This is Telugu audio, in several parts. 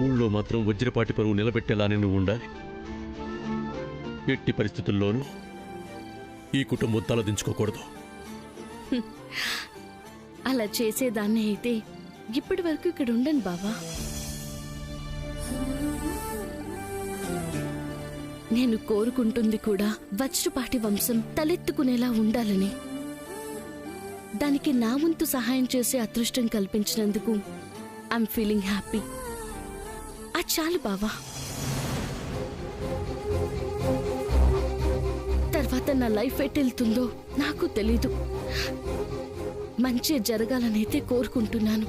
ఊళ్ళో మాత్రం వజ్రపాటి పరువు నిలబెట్టేలానే నువ్వు ఉండాలి. ఎట్టి పరిస్థితుల్లోనూ ఈ కుటుంబం తలదించుకోకూడదు. అలా చేసేదాన్ని అయితే ఇప్పటి వరకు ఇక్కడ ఉండను బావా. నేను కోరుకుంటుంది కూడా వజ్రపాటి వంశం తలెత్తుకునేలా ఉండాలని. దానికి నా వంతు సహాయం చేసే అదృష్టం కల్పించినందుకు ఐఎమ్ ఫీలింగ్ హ్యాపీ. అది చాలు బావా. తర్వాత నా లైఫ్ ఎటెళ్తుందో నాకు తెలీదు. మంచి జరగాలనైతే కోరుకుంటున్నాను.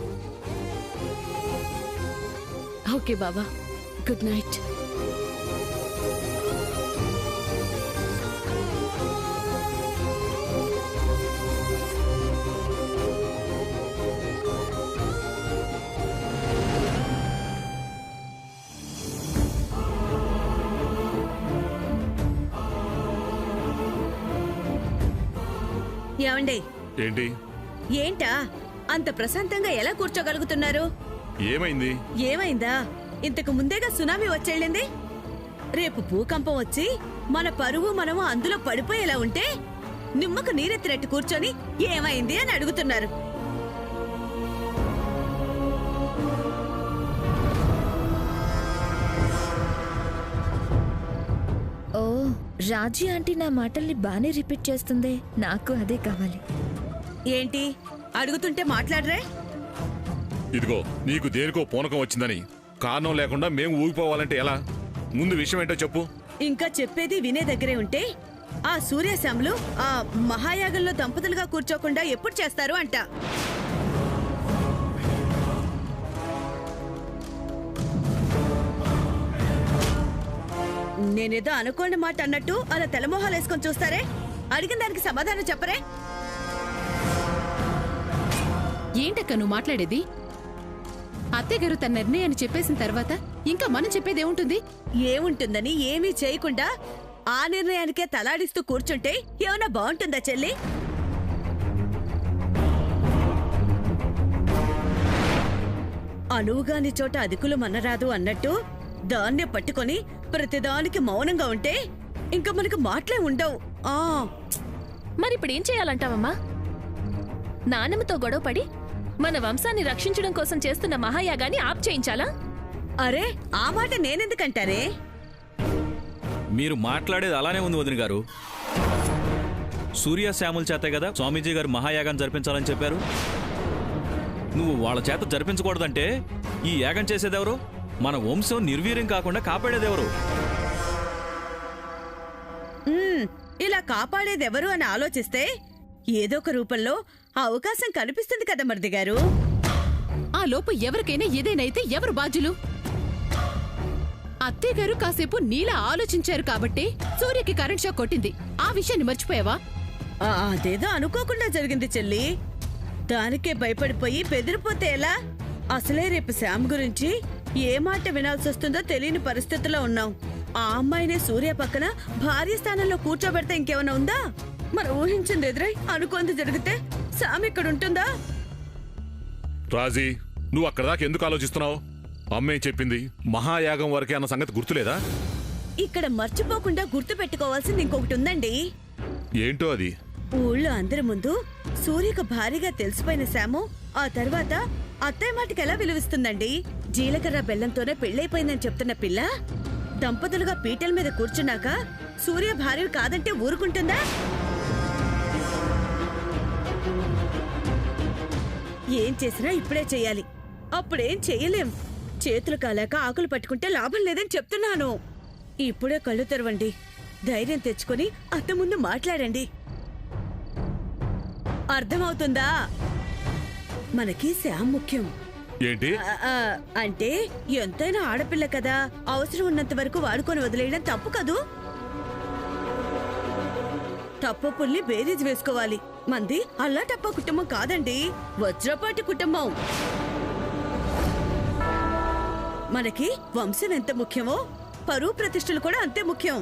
ఓకే బాబా, గుడ్ నైట్. ఏమండి? ఏంటి? ఏంటా అంత ప్రశాంతంగా ఎలా కూర్చోగలుగుతున్నారు? ఏమైంది? ఏమైందా? ఇంతకు ముందేగా సునామీ వచ్చేళ్ళింది. రేపు భూకంపం వచ్చి మన పరువు మనము అందులో పడిపోయేలా ఉంటే నిమ్మకు నీరెత్తినట్టు కూర్చొని ఏమైంది అని అడుగుతున్నారు. ఓ, రాజీ ఆంటీ నా మాటల్ని బానే రిపీట్ చేస్తుంది. నాకు అదే కావాలి. ఏంటి అడుగుతుంటే మాట్లాడరే? ఇదిగో, నీకు దేనికో పూనకం వచ్చిందని కారణం లేకుండా మేము ఊగిపోవాలంటే ఎలా? ముందు విషయం ఏంటో చెప్పు. ఇంకా చెప్పేది వినే దగ్గరే ఉంటే ఆ సూర్యశ్యాములు ఆ మహాయాగంలో దంపతులుగా కూర్చోకుండా ఎప్పుడు చేస్తారు అంట. నేనేదో అనుకోని మాట అన్నట్టు అలా తెల్లమొహాలు వేసుకొని చూస్తారే. అడిగిన దానికి సమాధానం చెప్పరే? ఏంటక్క నువ్వు మాట్లాడేది? అత్తయ్యగారు తన నిర్ణయాన్ని చెప్పేసిన తర్వాత ఇంకా మనం చెప్పేదేముంటుంది? ఏముంటుందని ఏమీ చేయకుండా ఆ నిర్ణయానికే తలాడిస్తూ కూర్చుంటే ఏమన్నా బాగుంటుందా చెల్లి? అనువుగాని చోట అధికులు మన్నరాదు అన్నట్టు దాన్నే పట్టుకొని ప్రతిదానికి మౌనంగా ఉంటే ఇంకా మనకు మాటలే ఉండవు. మరిప్పుడేం చేయాలంటావమ్మా? నాన్నమ్మతో గొడవపడి మన వంశాన్ని రక్షించడం కోసం చేస్తున్న మహాయాగాన్ని ఆప్ చేయించాలా? అరే, ఆ మాట నేనెందుకంటారే? మీరు మాట్లాడేది అలానే ఉంది వదిన గారు. సూర్య శ్యాముల చేతే కదా స్వామీజీ గారు మహాయాగం జరిపించాలని చెప్పారు. నువ్వు వాళ్ళ చేత జరిపించకూడదంటే ఈ యాగం చేసేదెవరు? మన వంశం నిర్వీర్యం కాకుండా కాపాడేదెవరు? ఇలా కాపాడేదెవరు అని ఆలోచిస్తే ఏదో ఒక రూపంలో ఆ అవకాశం కనిపిస్తుంది కదా మరిది గారు. ఆ లోపు ఎవరికైనా ఏదైనైతే ఎవరు బాధ్యులు? అత్తయ్య గారు కాసేపు నీలా ఆలోచించారు కాబట్టి సూర్యకి కరెంట్ షాక్ కొట్టింది. ఆ విషయాన్ని మర్చిపోయావా? అదేదో అనుకోకుండా జరిగింది చెల్లి. దానికే భయపడిపోయి బెదిరిపోతే ఎలా? అసలే రేపు శ్యామ్ గురించి ఏ మాట వినాల్సి వస్తుందో తెలియని పరిస్థితిలో ఉన్నాం. ఆ అమ్మాయినే సూర్య పక్కన భార్య స్థానంలో కూర్చోబెడితే ఇంకేమైనా ఉందా? మనం ఊహించింది ఎదురై అనుకోంది జరిగితే శ్యామ్ ఇక్కడ ఉంటుందా? రాజీ, నువ్వు అక్కడ దాకా ఎందుకు ఆలోచిస్తున్నావు? అమ్మే చెప్పింది మహాయాగం వరకే అన్న సంగతి గుర్తులేదా? ఇక్కడ మర్చిపోకుండా గుర్తు పెట్టుకోవాల్సింది ఇంకొకటి ఉందండి. ఏంటో అది? ఊళ్ళో అందరి ముందు సూర్యకు భారీగా తెలిసిపోయిన శ్యాము ఆ తర్వాత అత్తయ్య మాటకి ఎలా విలువిస్తుందండి? జీలకర్ర బెల్లంతోనే పెళ్ళైపోయిందని చెప్తున్న పిల్ల దంపతులుగా పీటల మీద కూర్చున్నాక సూర్య భార్య కాదంటే ఊరుకుంటుందా? ఏం చేసినా ఇప్పుడే చెయ్యాలి. అప్పుడేం చెయ్యలేం. చేతులు కాలాక ఆకులు పట్టుకుంటే లాభం లేదని చెప్తున్నాను. ఇప్పుడే కళ్ళు తెరవండి. ధైర్యం తెచ్చుకొని అత్త ముందు మాట్లాడండి. అర్థమవుతుందా? మనకి శ్యామ్ ముఖ్యం. ఏంటి అంటే ఎంతైనా ఆడపిల్ల కదా, అవసరం ఉన్నంత వరకు వాడుకొని వదిలేయడం తప్పు కదూ. తప్పు పుల్లి బేరీజ్ వేసుకోవాలి. మంది అల్లా టప్ప కుటుంబం కాదండి, వజ్రపాటి కుటుంబం. మనకి వంశం ఎంత ముఖ్యమో పరువు ప్రతిష్టలు కూడా అంతే ముఖ్యం.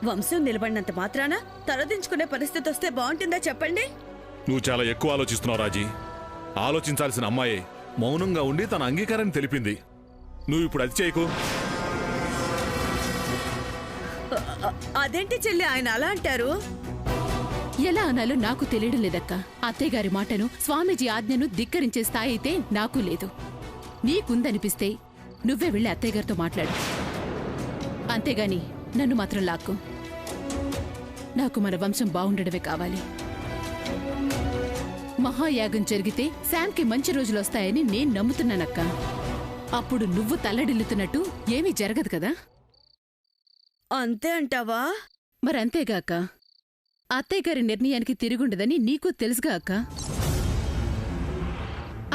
వంశం నిలబడినంత మాత్రాన తలదించుకునే పరిస్థితి వస్తే బాగుంటుందా చెప్పండి? నువ్వు చాలా ఎక్కువ ఆలోచిస్తున్నావు రాజీ. ఆలోచించాల్సిన అమ్మాయే మౌనంగా ఉండి తన అంగీకారాన్ని తెలిపింది. నువ్వు ఇప్పుడు అది చేయకు. అదేంటి చెల్లి ఆయన అలా అంటారు? ఎలా అనాలో నాకు తెలియడం లేదక్క. అత్తయ్య గారి మాటను, స్వామీజీ ఆజ్ఞను ధిక్కరించే స్థాయి అయితే నాకు లేదు. నీకుందనిపిస్తే నువ్వే వెళ్ళి అత్తయ్య గారితో మాట్లాడు. అంతేగాని నన్ను మాత్రం లాక్కు. నాకు మన వంశం బాగుండడమే కావాలి. మహాయాగం జరిగితే శామ్కి మంచి రోజులొస్తాయని నేను నమ్ముతున్నానక్క. అప్పుడు నువ్వు తల్లడిల్లుతున్నట్టు ఏమీ జరగదు కదా. అంతే అంటావా? మరంతేగాక అత్తయ్య గారి నిర్ణయానికి తిరుగుండదని నీకు తెలుసుగా అక్క.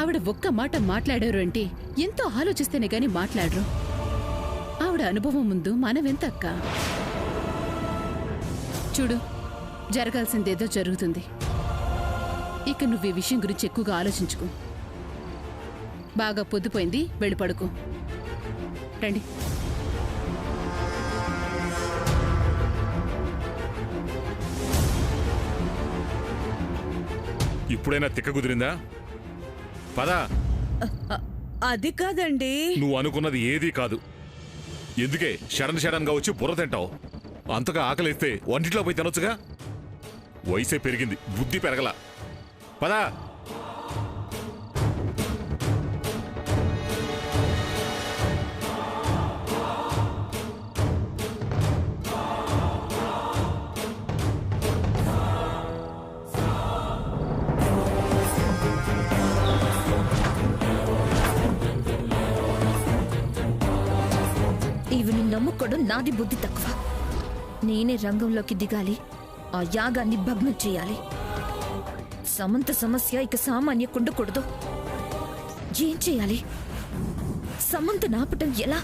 ఆవిడ ఒక్క మాట మాట్లాడారు అంటే ఎంతో ఆలోచిస్తేనే గాని మాట్లాడరు. ఆవిడ అనుభవం ముందు మనమెంత అక్క. చూడు, జరగాల్సిందేదో జరుగుతుంది. ఇక నువ్వు ఈ విషయం గురించి ఎక్కువగా ఆలోచించుకో. బాగా పొద్దుపోయింది, వెళ్ళి పడుకో. రండి. ఇప్పుడైనా తిక్క కుదిరిందా? పదా. అది కాదండి. నువ్వు అనుకున్నది ఏదీ కాదు. ఎందుకే షడన్ గా వచ్చి బుర్ర తింటావు? అంతగా ఆకలిస్తే వంటిట్లో పోయి తినొచ్చుగా. వయసే పెరిగింది, బుద్ధి పెరగల. పదా. ఈవిని నమ్ముకోవడం నాది బుద్ధి తక్కువ. నేనే రంగంలోకి దిగాలి, ఆ యాగాన్ని భగ్నం చేయాలి. సమంత సమస్య ఇక సామాన్య కుండకూడదు. ఏం చేయాలి? సమంత నాపటం ఎలా?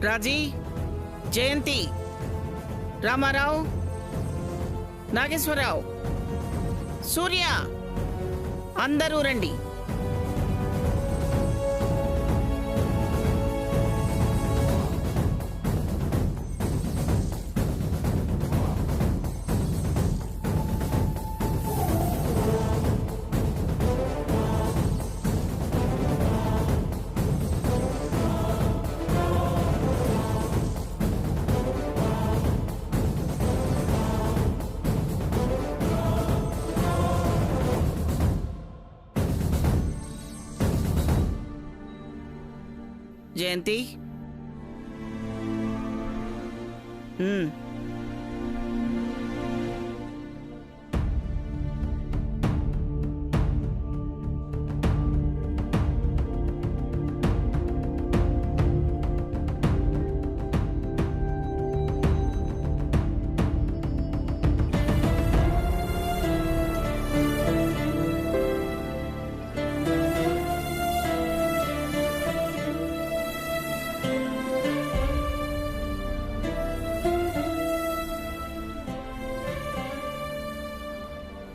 రాజీ, జయంతి, రామారావు, నాగేశ్వరరావు, సూర్య, అందరూ రండి. జయంతి,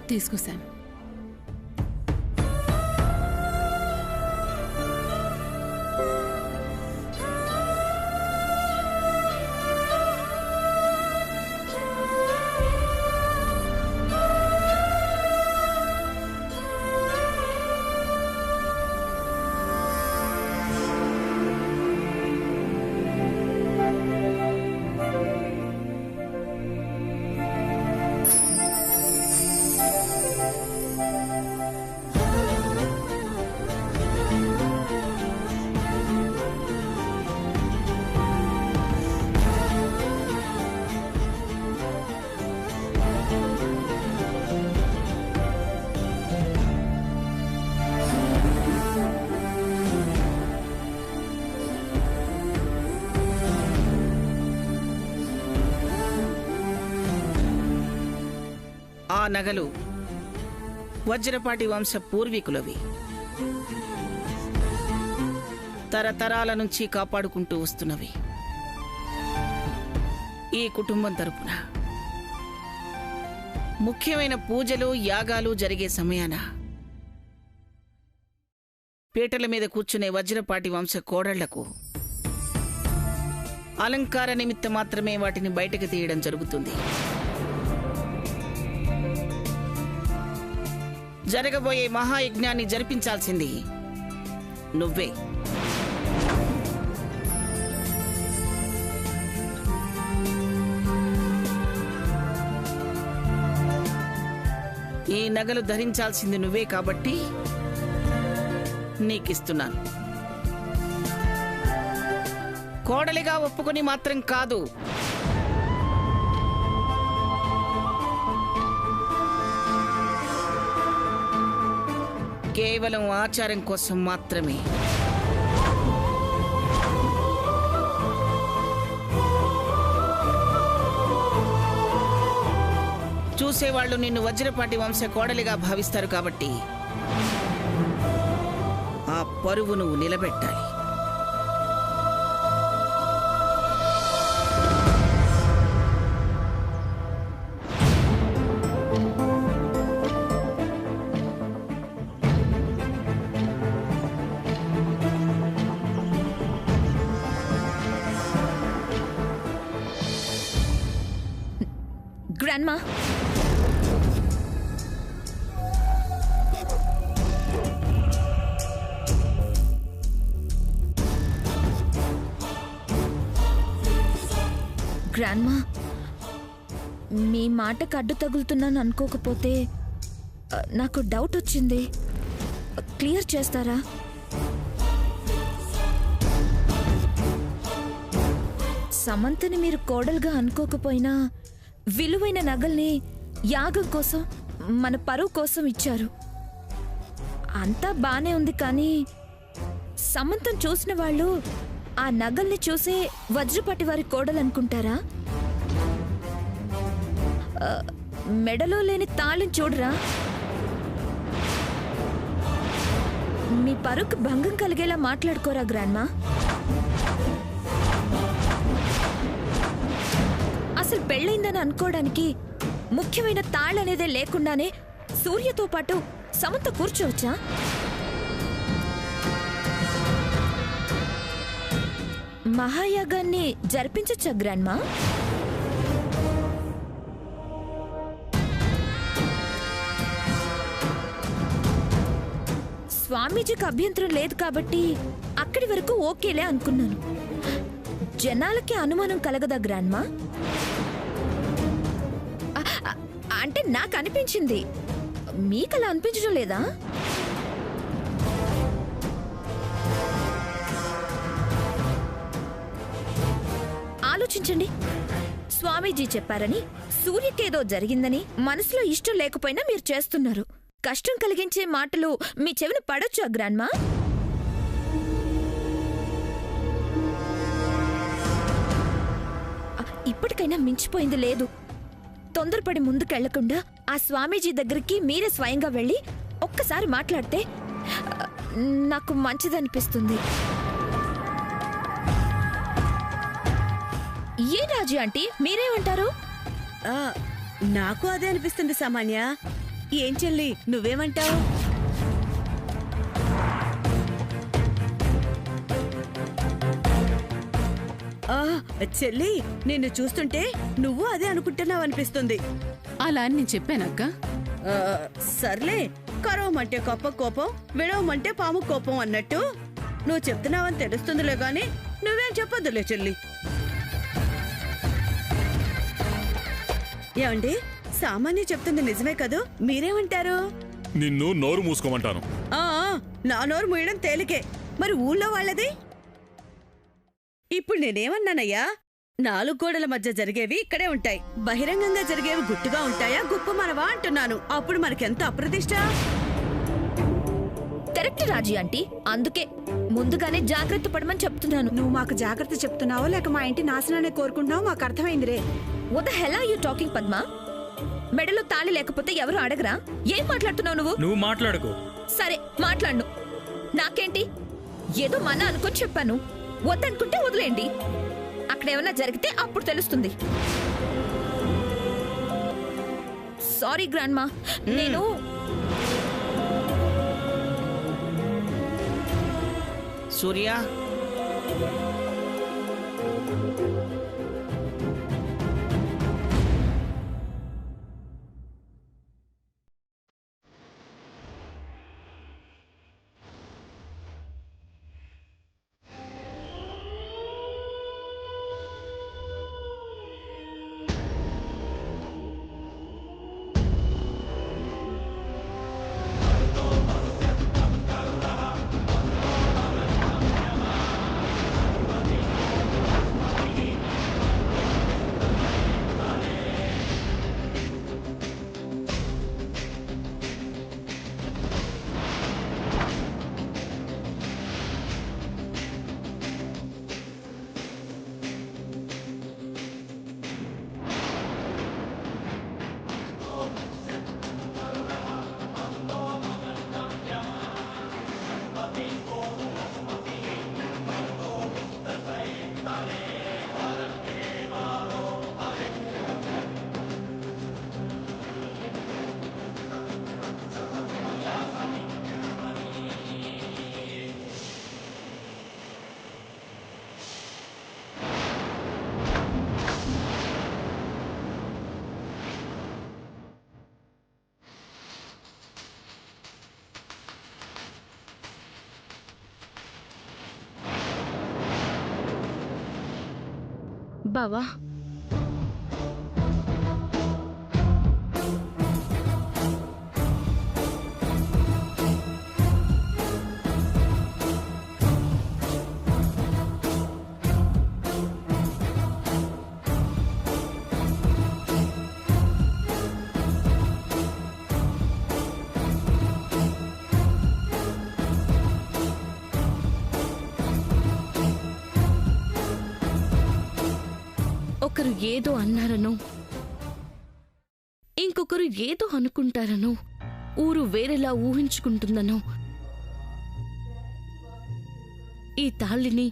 తీసుకో శామ్. ఆ నగలు వజ్రపాటి వంశ పూర్వీకులవి. తరతరాల నుంచి కాపాడుకుంటూ వస్తున్నవి. ఈ కుటుంబం తరపున ముఖ్యమైన పూజలు యాగాలు జరిగే సమయాన పీటల మీద కూర్చునే వజ్రపాటి వంశ కోడళ్లకు అలంకార నిమిత్తం మాత్రమే వాటిని బయటకు తీయడం జరుగుతుంది. జరగబోయే మహాయజ్ఞాన్ని జరిపించాల్సింది నువ్వే. ఈ నగలు ధరించాల్సింది నువ్వే కాబట్టి నీకిస్తున్నాను. కోడలిగా ఒప్పుకొని మాత్రం కాదు, కేవలం ఆచారం కోసం మాత్రమే. చూసేవాళ్లు నిన్ను వజ్రపాటి వంశ కోడలిగా భావిస్తారు కాబట్టి ఆ పరువు నువ్వు నిలబెట్టాలి. గ్రాండ్మా, గ్రాండ్మా, మీ మాటకు అడ్డు తగులుతున్నాను అనుకోకపోతే నాకు డౌట్ వచ్చింది. క్లియర్ చేస్తారా? సమంతని మీరు కోడలుగా అనుకోకపోయినా విలువైన నగల్ని యాగం కోసం, మన పరువు కోసం ఇచ్చారు. అంతా బానే ఉంది, కానీ సమంతం చూసిన వాళ్ళు ఆ నగల్ని చూసే వజ్రపాటి వారి కోడలు అనుకుంటారా? మెడలో లేని తాళం చూడరా? మీ పరువుకు భంగం కలిగేలా మాట్లాడుకోరా గ్రాండ్మా? అసలు పెళ్ళైందని అనుకోవడానికి ముఖ్యమైన తాళనేదే లేకుండానే సూర్యతో పాటు సమంత కూర్చోవచ్చా? మహాయాగాన్ని జరిపించచ్చా గ్రాండ్మా? స్వామీజీకి అభ్యంతరం లేదు కాబట్టి అక్కడి వరకు ఓకేలే అనుకున్నాను. జనాలకి అనుమానం కలగదా గ్రాండ్మా? అంటే నాకు అనిపించింది, మీకలా అనిపించడం లేదా? ఆలోచించండి. స్వామీజీ చెప్పారని, సూర్యకేదో జరిగిందని మనసులో ఇష్టం లేకపోయినా మీరు చేస్తున్నారు. కష్టం కలిగించే మాటలు మీ చెవిని పడొచ్చా గ్రాండ్మా? ఇప్పటికైనా మించిపోయింది లేదు. తొందరపడి ముందుకెళ్లకుండా ఆ స్వామీజీ దగ్గరికి మీరే స్వయంగా వెళ్ళి ఒక్కసారి మాట్లాడితే నాకు మంచిదనిపిస్తుంది. ఏ రాజు ఆంటీ, మీరేమంటారు? నాకు అదే అనిపిస్తుంది సామాన్య. ఏం చెల్లి, నువ్వేమంటావు? చెల్లి, నిన్ను చూస్తుంటే నువ్వు అదే అనుకుంటున్నావు అనిపిస్తుంది. అలా అని నేను చెప్పానక్క. సర్లే, కరవమంటే కప్ప కోపం, విడవమంటే పాము కోపం అన్నట్టు నువ్వు చెప్తున్నావని తెలుస్తుందిలే గాని నువ్వేం చెప్పొద్దులే చెల్లి. ఏమండి, సామాన్య చెప్తుంది నిజమే కదూ? మీరేమంటారు? నిన్ను నోరు మూసుకోమంటాను. నా నోరు మూయడం తేలికే, మరి ఊళ్ళో వాళ్ళది? ఇప్పుడు నేనేమన్నానయ్యా? 4 గోడల మధ్య జరిగేవి ఇక్కడే ఉంటాయి, బహిరంగంగా జరిగేవి గుట్టుగా ఉంటాయా, గుప్ప మనవా అంటున్నాను. అప్పుడు మనకెంత అప్రతిష్ట. కరెక్ట్ రాజీ ఆంటీ, అందుకే ముందుగానే జాగ్రత్త పడమని చెప్తున్నాను. నువ్వు మాకు జాగ్రత్త చెప్తున్నావో లేక మా ఇంటి నాశనాన్ని కోరుకుంటున్నావో మాకు అర్థమైందిరే. What the hell are you talking, Padma? మెడలో తాళి లేకపోతే ఎవరు అడగరా? ఏం మాట్లాడుతున్నావు నువ్వు? నువ్వు మాట్లాడుకో. సరే, మాట్లాడు. నాకేంటి, ఏదో మన అనుకొని చెప్పాను. వద్దనుకుంటే వదిలేండి. అక్కడ ఏమైనా జరిగితే అప్పుడు తెలుస్తుంది. సారీ గ్రాండ్ మా, నేను సూర్య, బావా, ఒకరు ఏదో అన్నారనో, ఇంకొకరు ఏదో అనుకుంటారనో, ఊరు వేరేలా ఊహించుకుంటుందనో, ఈ తాళిని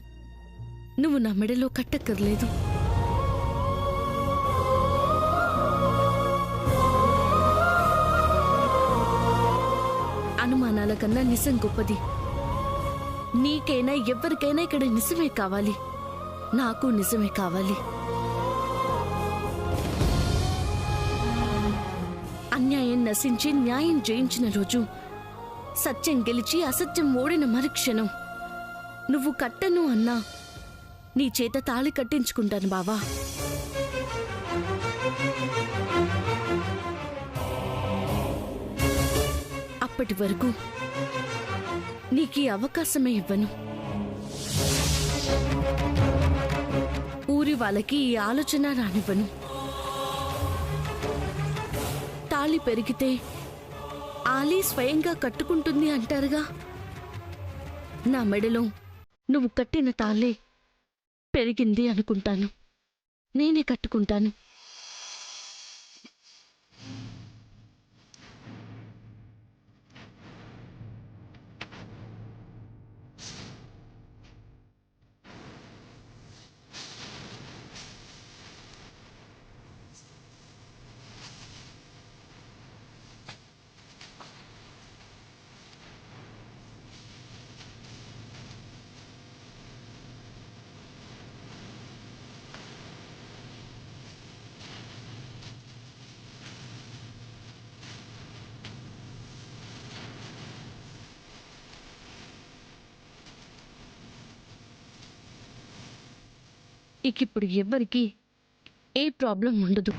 నువ్వు నా మెడలో కట్టక్కర్లేదు. అనుమానాల కన్నా నిజం గొప్పది. నీకైనా ఎవరికైనా ఇక్కడ నిజమే కావాలి, నాకు నిజమే కావాలి. అన్యాయం నశించి న్యాయం జయించిన రోజు, సత్యం గెలిచి అసత్యం ఓడిన మరుక్షణం, నువ్వు కట్టను అన్నా నీ చేత తాళి కట్టించుకుంటాను బావా. అప్పటి వరకు నీకీ అవకాశమే ఇవ్వను. ఊరి వాళ్ళకి ఈ ఆలోచన రానివ్వను. తాళి పెరిగితే ఆలి స్వయంగా కట్టుకుంటుంది అంటారుగా, నా మెడలో నువ్వు కట్టిన తాళే పెరిగింది అనుకుంటాను. నేనే కట్టుకుంటాను. ఇకిప్పుడు ఎవ్వరికి ఏ ప్రాబ్లం ఉండదు.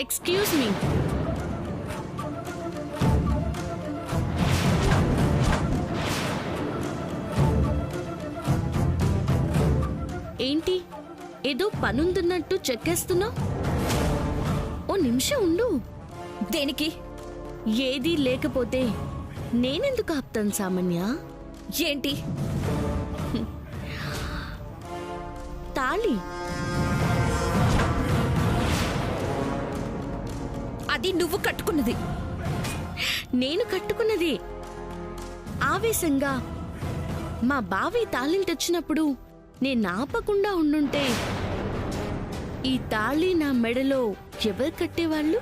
Excuse me. ఏంటి ఏదో పనుందున్నట్టు చెక్కేస్తున్నావు? ఓ నిమిషం ఉండు. దేనికి? ఏదీ లేకపోతే నేనెందుకు ఆపుతాను సామాన్య? ఏంటి? తాళి. అది నువ్వు కట్టుకున్నది. నేను కట్టుకున్నది. ఆవేశంగా మా బావి తాళిని తెచ్చినప్పుడు నేను ఆపకుండా ఉండుంటే ఈ తాళి నా మెడలో ఎవరు కట్టేవాళ్ళు?